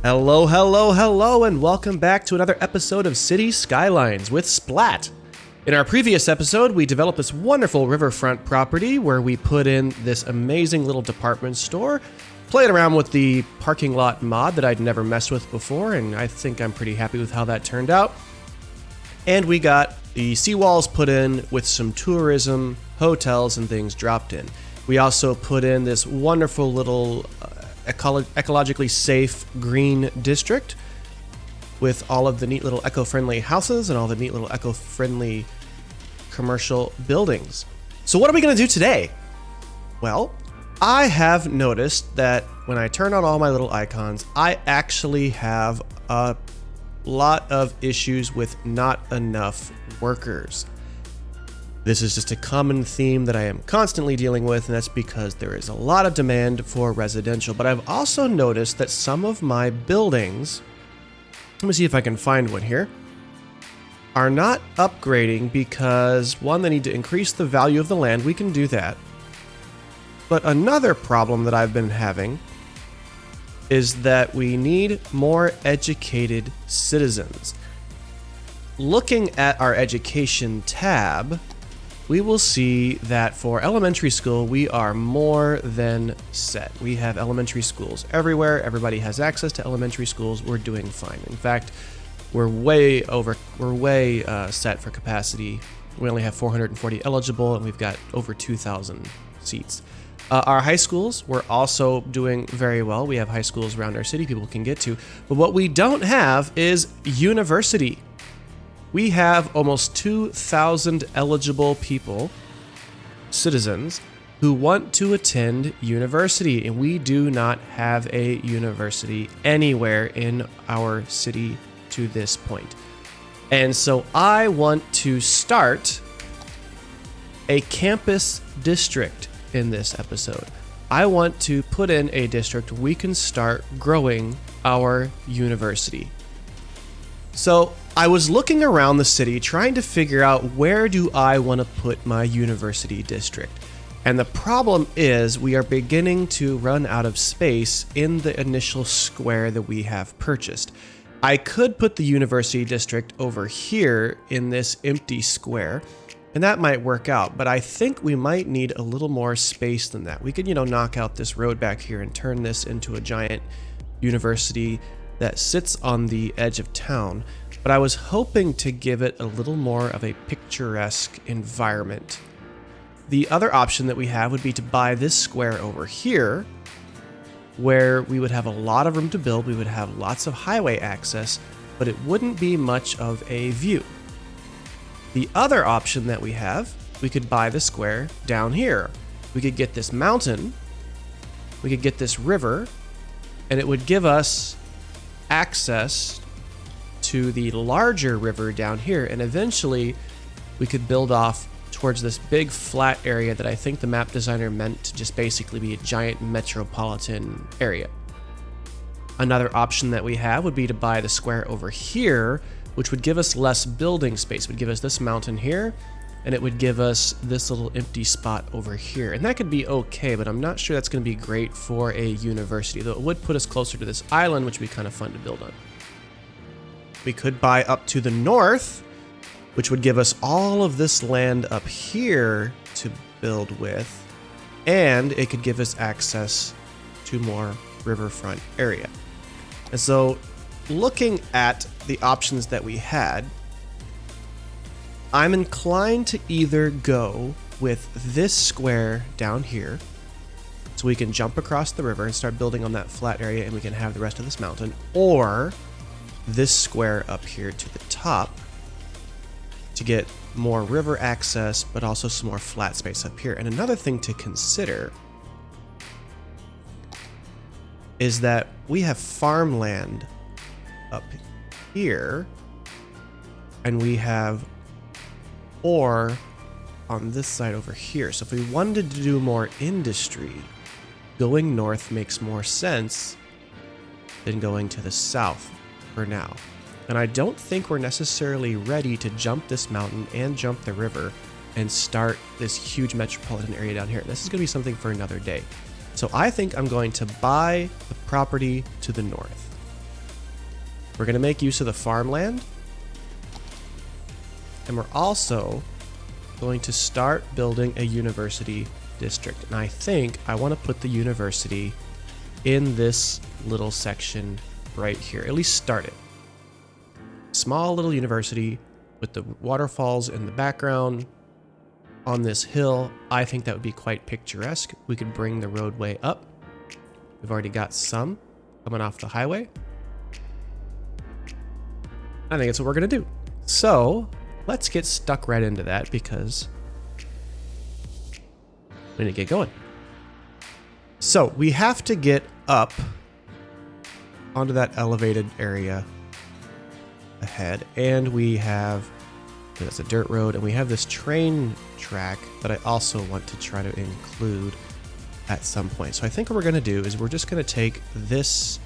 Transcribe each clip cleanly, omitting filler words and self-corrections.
Hello, hello, hello, and welcome back to another episode of City Skylines with Splatt. In our previous episode, we developed this wonderful riverfront property where we put in this amazing little department store, played around with the parking lot mod that I'd never messed with before, and I think I'm pretty happy with how that turned out. And we got the seawalls put in with some tourism, hotels, and things dropped in. We also put in this wonderful little ecologically safe green district with all of the neat little eco-friendly houses and all the neat little eco-friendly commercial buildings. So what are we going to do today? Well, I have noticed that when I turn on all my little icons, I actually have a lot of issues with not enough workers. This is just a common theme that I am constantly dealing with, and that's because there is a lot of demand for residential. But I've also noticed that some of my buildings, let me see if I can find one here, are not upgrading because, one, they need to increase the value of the land. We can do that. But another problem that I've been having is that we need more educated citizens. Looking at our education tab, we will see that for elementary school, we are more than set. We have elementary schools everywhere. Everybody has access to elementary schools. We're doing fine. In fact, we're way set for capacity. We only have 440 eligible, and we've got over 2,000 seats. Our high schools, we're also doing very well. We have high schools around our city people can get to. But what we don't have is university. We have almost 2,000 eligible people, citizens, who want to attend university, and we do not have a university anywhere in our city to this point. And so I want to start a campus district in this episode. I want to put in a district we can start growing our university. So I was looking around the city trying to figure out where do I want to put my university district. And the problem is we are beginning to run out of space in the initial square that we have purchased. I could put the university district over here in this empty square, and that might work out, but I think we might need a little more space than that. We could, knock out this road back here and turn this into a giant university that sits on the edge of town. But I was hoping to give it a little more of a picturesque environment. The other option that we have would be to buy this square over here, where we would have a lot of room to build, we would have lots of highway access, but it wouldn't be much of a view. The other option that we have, we could buy the square down here. We could get this mountain, we could get this river, and it would give us access to the larger river down here, and eventually we could build off towards this big flat area that I think the map designer meant to just basically be a giant metropolitan area. Another option that we have would be to buy the square over here, which would give us less building space. It would give us this mountain here, and it would give us this little empty spot over here. And that could be okay, but I'm not sure that's going to be great for a university, though it would put us closer to this island, which would be kind of fun to build on. We could buy up to the north, which would give us all of this land up here to build with, and it could give us access to more riverfront area. And so, looking at the options that we had, I'm inclined to either go with this square down here, so we can jump across the river and start building on that flat area and we can have the rest of this mountain, or this square up here to the top to get more river access, but also some more flat space up here. And another thing to consider is that we have farmland up here, and we have ore on this side over here. So if we wanted to do more industry, going north makes more sense than going to the south for now. And I don't think we're necessarily ready to jump this mountain and jump the river and start this huge metropolitan area down here. This is going to be something for another day. So I think I'm going to buy the property to the north. We're going to make use of the farmland. And we're also going to start building a university district. And I think I want to put the university in this little section right here. At least start it. Small little university with the waterfalls in the background on this hill. I think that would be quite picturesque. We could bring the roadway up. We've already got some coming off the highway. I think that's what we're going to do. So let's get stuck right into that because we need to get going. So we have to get up onto that elevated area ahead, and we have, that's a dirt road, and we have this train track that I also want to try to include at some point. So I think what we're going to do is we're just going to take this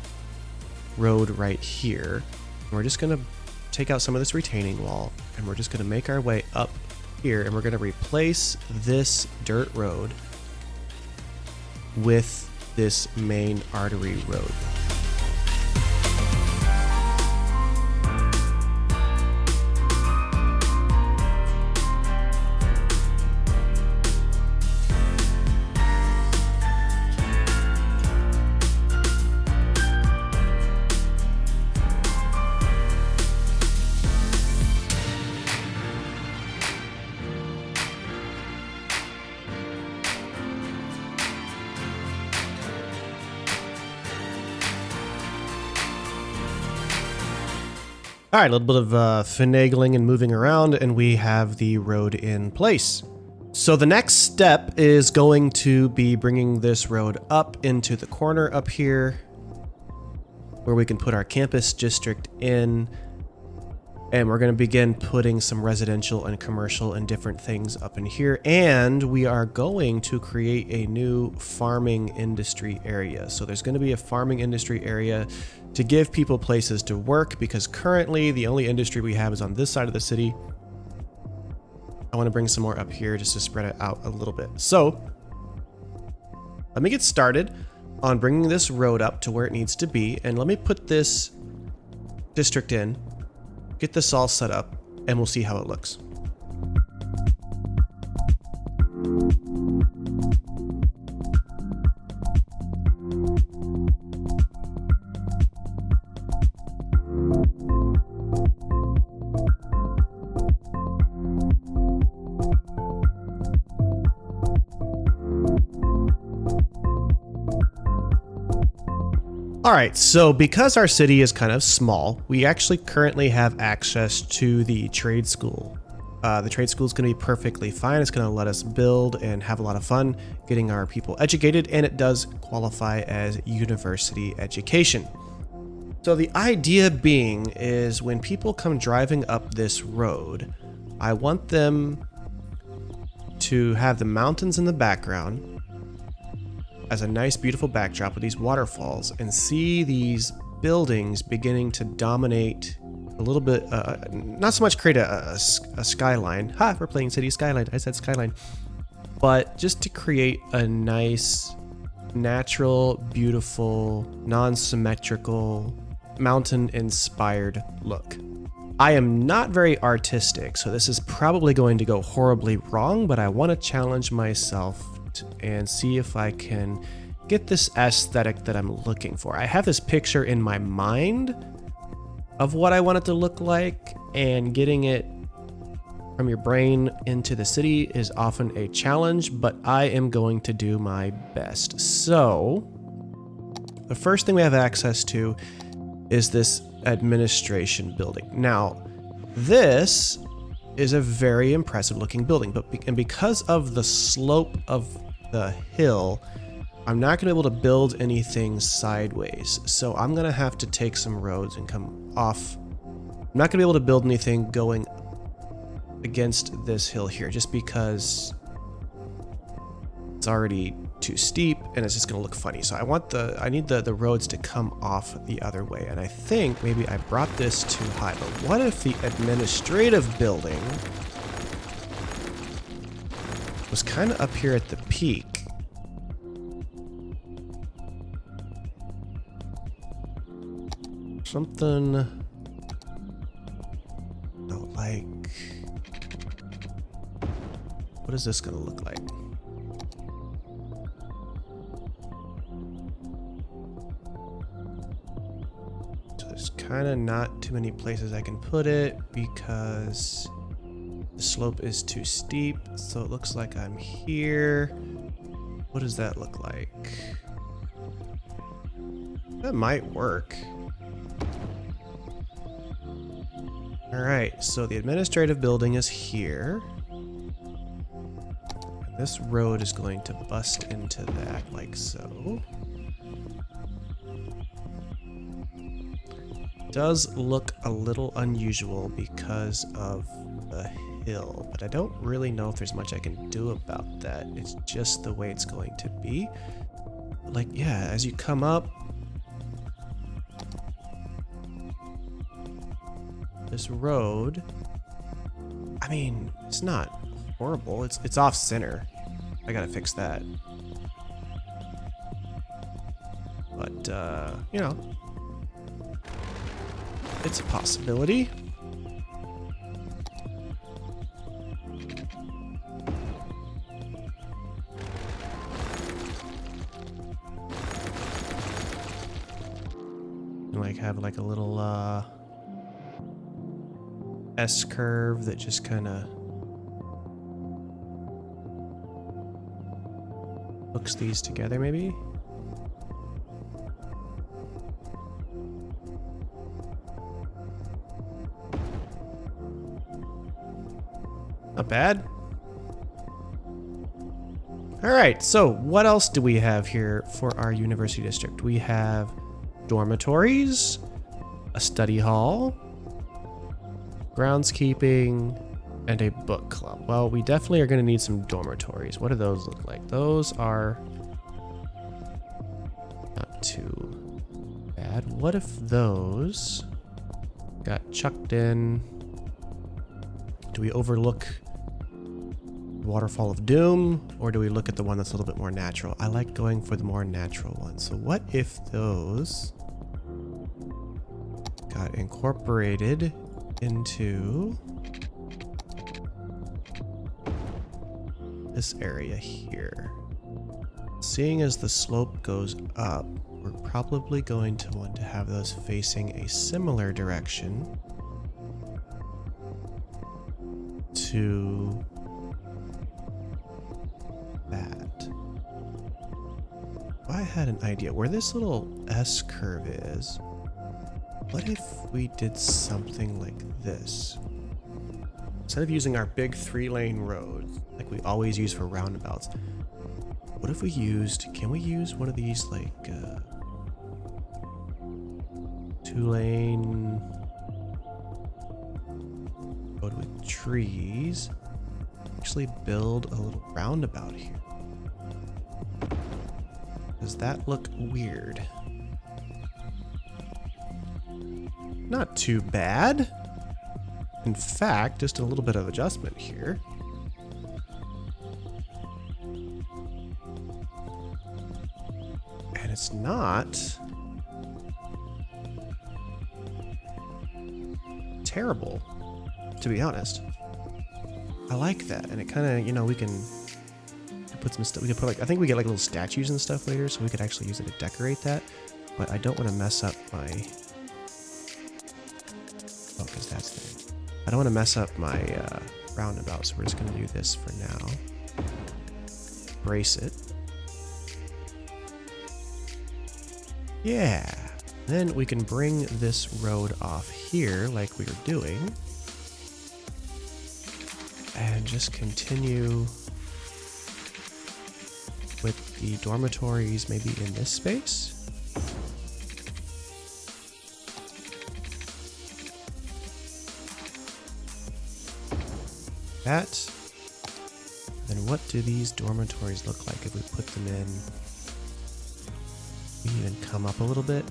road right here, and we're just going to take out some of this retaining wall, and we're just going to make our way up here, and we're going to replace this dirt road with this main artery road. All right, a little bit of finagling and moving around, and we have the road in place. So the next step is going to be bringing this road up into the corner up here where we can put our campus district in, and we're going to begin putting some residential and commercial and different things up in here, and we are going to create a new farming industry area. So there's going to be a farming industry area to give people places to work, because currently the only industry we have is on this side of the city. I want to bring some more up here just to spread it out a little bit. So let me get started on bringing this road up to where it needs to be, and let me put this district in, get this all set up, and we'll see how it looks. All right, so because our city is kind of small, we actually currently have access to the trade school. The trade school is going to be perfectly fine. It's going to let us build and have a lot of fun getting our people educated, and it does qualify as university education. So the idea being is when people come driving up this road, I want them to have the mountains in the background as a nice, beautiful backdrop with these waterfalls, and see these buildings beginning to dominate a little bit, not so much create a skyline. Ha, we're playing City Skyline. I said skyline. But just to create a nice, natural, beautiful, non-symmetrical, mountain-inspired look. I am not very artistic, so this is probably going to go horribly wrong, but I want to challenge myself and see if I can get this aesthetic that I'm looking for. I have this picture in my mind of what I want it to look like, and getting it from your brain into the city is often a challenge, but I am going to do my best. So the first thing we have access to is this administration building. Now, this is a very impressive looking building, and because of the slope of the hill, I'm not going to be able to build anything sideways. So I'm going to have to take some roads and come off. I'm not going to be able to build anything going against this hill here, just because it's already too steep and it's just going to look funny. So I need the roads to come off the other way. And I think maybe I brought this too high, but what if the administrative building was kind of up here at the peak? Something What is this gonna look like? So there's kind of not too many places I can put it because the slope is too steep. So it looks like I'm here. What does that look like? That might work. All right, so the administrative building is here. And this road is going to bust into that like so. Does look a little unusual because of the hill, but I don't really know if there's much I can do about that. It's just the way it's going to be. Like, yeah, as you come up, this road, I mean, it's not horrible. It's off center. I gotta fix that. But, you know, it's a possibility. Like have like a little S curve that just kind of hooks these together, maybe. Not bad. All right, so what else do we have here for our university district? We have dormitories, a study hall, groundskeeping, and a book club. Well, we definitely are going to need some dormitories. What do those look like? Those are not too bad. What if those got chucked in? Do we overlook Waterfall of Doom, or do we look at the one that's a little bit more natural? I like going for the more natural one. So what if those got incorporated into this area here? Seeing as the slope goes up, we're probably going to want to have those facing a similar direction to that. I had an idea where this little S curve is. What if we did something like this? Instead of using our big 3-lane roads like we always use for roundabouts, what if we used, can we use one of these like 2-lane road with trees? Actually build a little roundabout here. Does that look weird? Not too bad. In fact, just a little bit of adjustment here. And it's not terrible, to be honest. I like that, and it kind of, you know, we can put some stuff. We can put like, I think we get like little statues and stuff later, so we could actually use it to decorate that. But I don't want to mess up my. Oh, because that's the. I don't want to mess up my roundabout, so we're just gonna do this for now. Brace it. Yeah. Then we can bring this road off here, like we were doing. And just continue with the dormitories maybe in this space. That. Then what do these dormitories look like if we put them in? We even come up a little bit.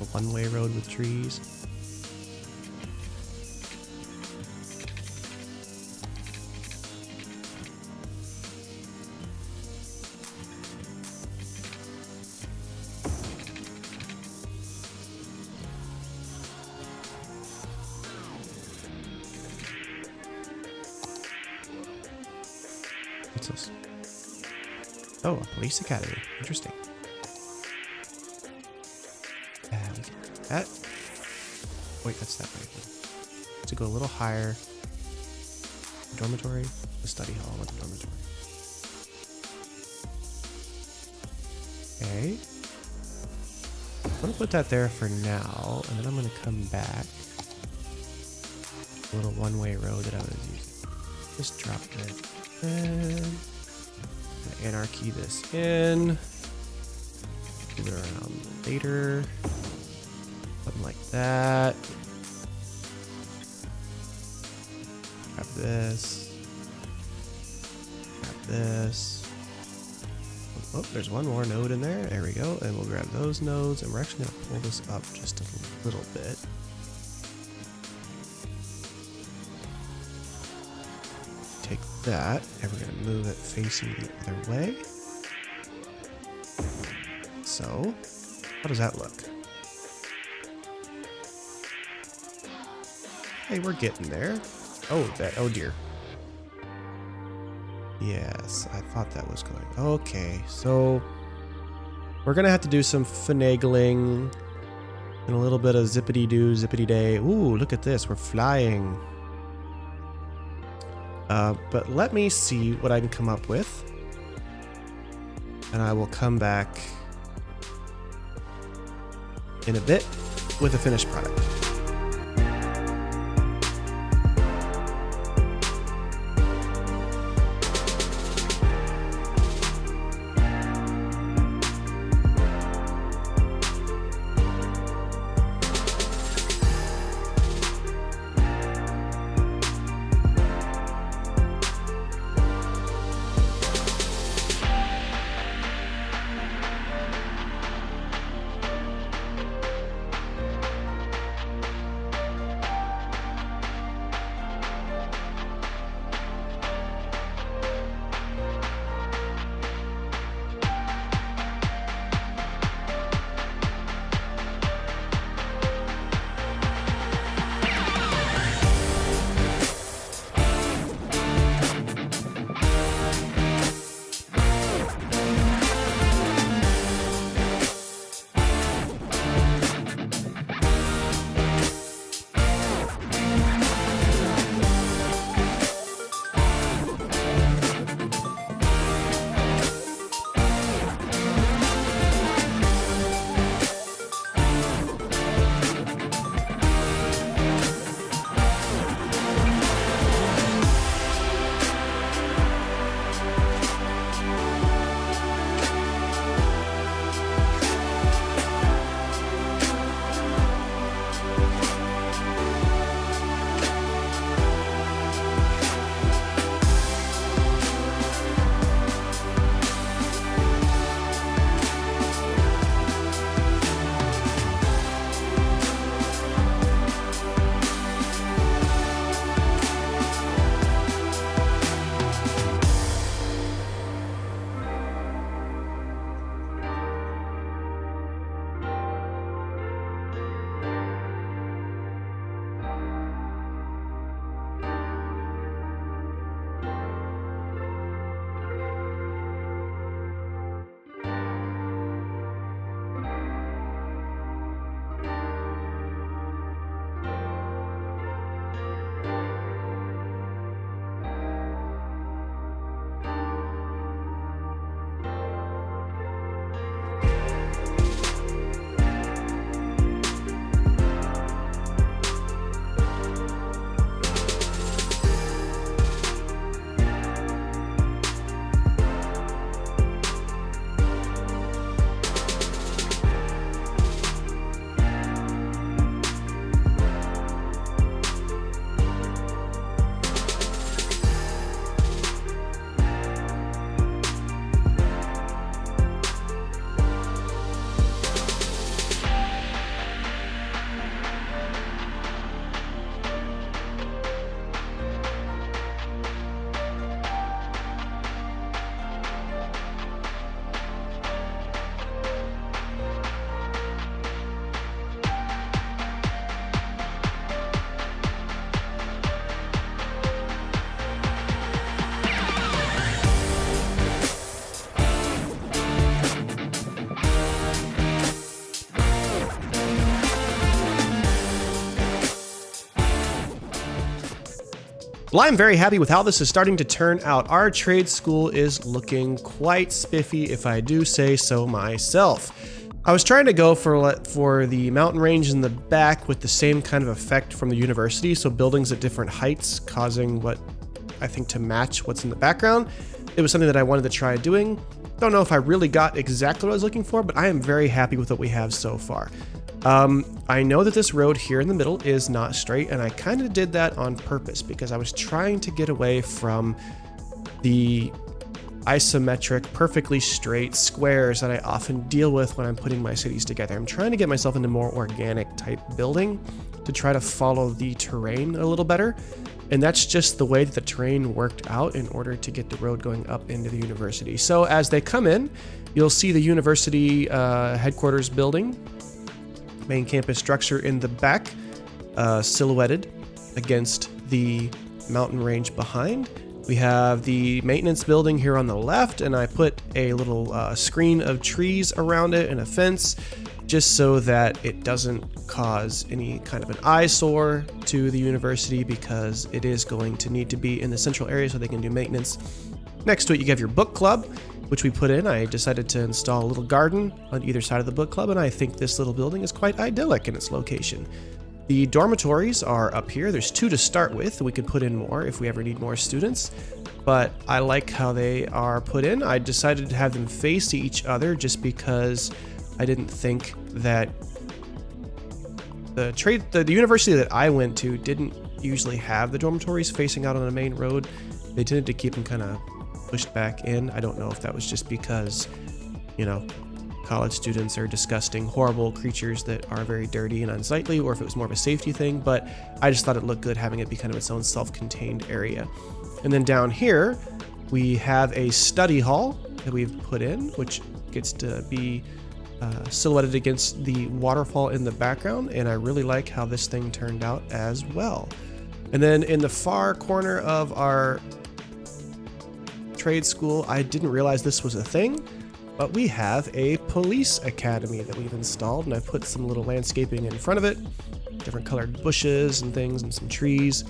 A one-way road with trees. What's this? Oh, a police academy. Interesting. That. Wait, that's that right here. To go a little higher. Dormitory. The study hall with the dormitory. Okay. I'm gonna put that there for now, and then I'm gonna come back. A little one-way road that I was using. Just drop it in. Anarchy this in. Move it around later. Something like that. Grab this. Grab this. Oh, there's one more node in there. There we go. And we'll grab those nodes, and we're actually going to pull this up just a little bit. Take that, and we're going to move it facing the other way. So, how does that look? Hey, we're getting there. Oh dear. Yes, I thought that was going. Okay, so we're gonna have to do some finagling and a little bit of zippity-doo, zippity-day. Ooh, look at this, we're flying. But let me see what I can come up with, and I will come back in a bit with a finished product. Well, I'm very happy with how this is starting to turn out. Our trade school is looking quite spiffy, if I do say so myself. I was trying to go for the mountain range in the back with the same kind of effect from the university, so buildings at different heights causing what I think to match what's in the background. It was something that I wanted to try doing. Don't know if I really got exactly what I was looking for, but I am very happy with what we have so far. I know that this road here in the middle is not straight, and I kind of did that on purpose because I was trying to get away from the isometric, perfectly straight squares that I often deal with when I'm putting my cities together. I'm trying to get myself into more organic type building to try to follow the terrain a little better. And that's just the way that the terrain worked out in order to get the road going up into the university. So as they come in, you'll see the university headquarters building, main campus structure in the back, silhouetted against the mountain range behind. We have the maintenance building here on the left, and I put a little screen of trees around it and a fence just so that it doesn't cause any kind of an eyesore to the university, because it is going to need to be in the central area so they can do maintenance. Next to it, you have your book club, which we put in. I decided to install a little garden on either side of the book club, and I think this little building is quite idyllic in its location. The dormitories are up here. There's 2 to start with. We could put in more if we ever need more students, but I like how they are put in. I decided to have them face each other just because I didn't think that the university that I went to didn't usually have the dormitories facing out on the main road. They tended to keep them kind of pushed back in. I don't know if that was just because, you know, college students are disgusting, horrible creatures that are very dirty and unsightly, or if it was more of a safety thing, but I just thought it looked good having it be kind of its own self-contained area. And then down here, we have a study hall that we've put in, which gets to be silhouetted against the waterfall in the background, and I really like how this thing turned out as well. And then in the far corner of our trade school, I didn't realize this was a thing, but we have a police academy that we've installed, and I put some little landscaping in front of it, different colored bushes and things and some trees,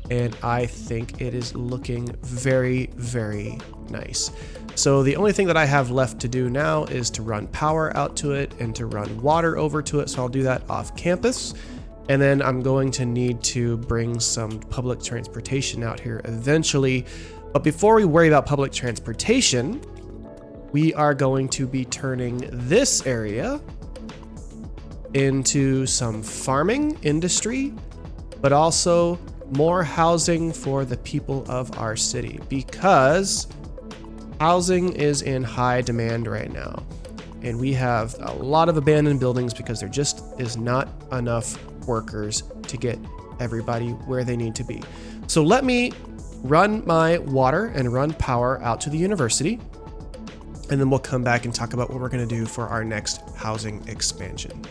and I think it is looking very, very nice. So the only thing that I have left to do now is to run power out to it and to run water over to it, so I'll do that off campus. And then I'm going to need to bring some public transportation out here eventually. But before we worry about public transportation, we are going to be turning this area into some farming industry, but also more housing for the people of our city, because housing is in high demand right now. And we have a lot of abandoned buildings because there just is not enough workers to get everybody where they need to be. So let me run my water and run power out to the university, and then we'll come back and talk about what we're going to do for our next housing expansion.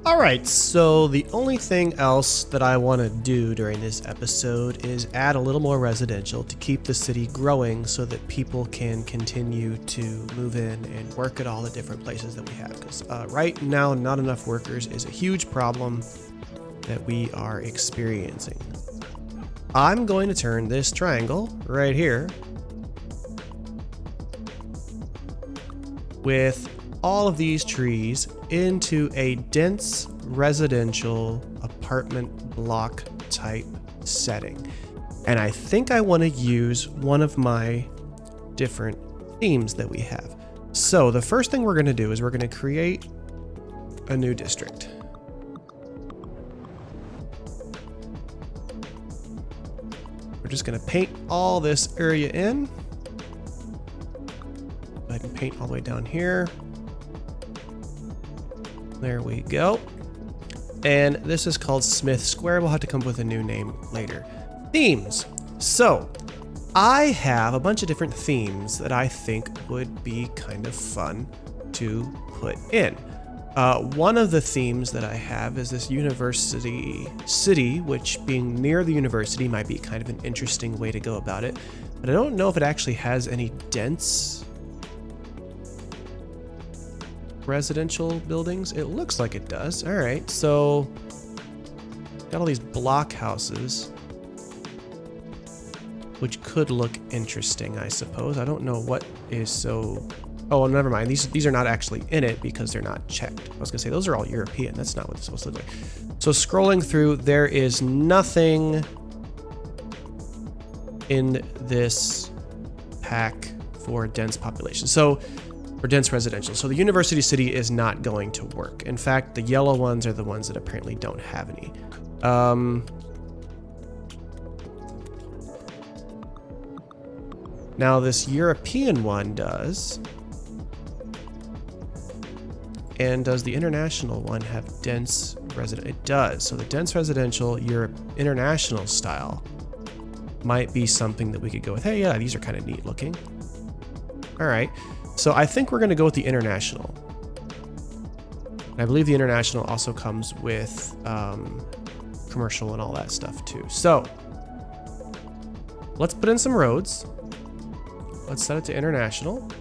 All right, so the only thing else that I want to do during this episode is add a little more residential to keep the city growing so that people can continue to move in and work at all the different places that we have. Because right now, not enough workers is a huge problem that we are experiencing. I'm going to turn this triangle right here with all of these trees into a dense residential apartment block type setting. And I think I want to use one of my different themes that we have. So the first thing we're going to do is we're going to create a new district. We're just going to paint all this area in. Go ahead and paint all the way down here. There we go. And this is called Smith Square. We'll have to come up with a new name later. Themes. So I have a bunch of different themes that I think would be kind of fun to put in. One of the themes that I have is this university city, which being near the university might be kind of an interesting way to go about it. But I don't know if it actually has any dense residential buildings. It looks like it does. All right, so got all these block houses. which could look interesting, I suppose. I don't know what is so... Oh, never mind. These are not actually in it because they're not checked. I was gonna say those are all European. That's not what it's supposed to look like. So scrolling through, there is nothing in this pack for dense population. So for dense residential. So the University City is not going to work. In fact, the yellow ones are the ones that apparently don't have any. Now this European one does. And does the international one have dense resident? It does. So the dense residential Europe international style might be something that we could go with. Hey, yeah, these are kind of neat looking. All right. So I think we're going to go with the international. And I believe the international also comes with commercial and all that stuff too. So let's put in some roads. Let's set it to international.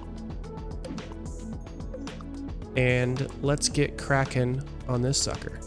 And let's get cracking on this sucker.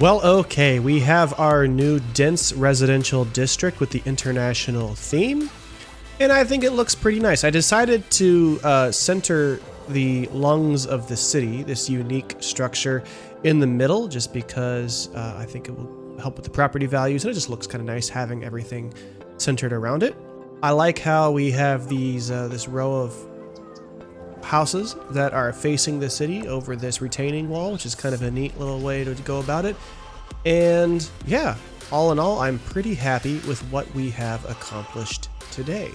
Well, okay, we have our new dense residential district with the international theme, and I think it looks pretty nice. I decided to center the lungs of the city, this unique structure, in the middle, just because I think it will help with the property values, and it just looks kind of nice having everything centered around it. I like how we have these this row of houses that are facing the city over this retaining wall, which is kind of a neat little way to go about it. And yeah, all in all, I'm pretty happy with what we have accomplished today.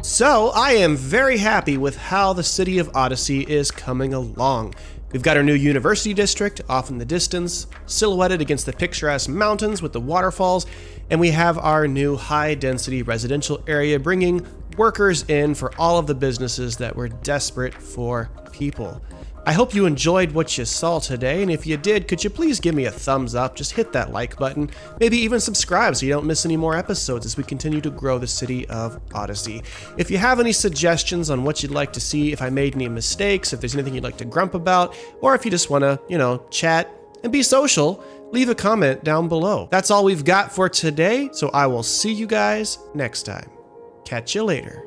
So I am very happy with how the city of Odyssey is coming along. We've got our new university district off in the distance, silhouetted against the picturesque mountains with the waterfalls, and we have our new high-density residential area bringing workers in for all of the businesses that were desperate for people. I hope you enjoyed what you saw today, and if you did, could you please give me a thumbs up, just hit that like button, maybe even subscribe so you don't miss any more episodes as we continue to grow the city of Odyssey. If you have any suggestions on what you'd like to see, if I made any mistakes, if there's anything you'd like to grump about, or if you just want to, chat and be social, leave a comment down below. That's all we've got for today, so I will see you guys next time. Catch you later.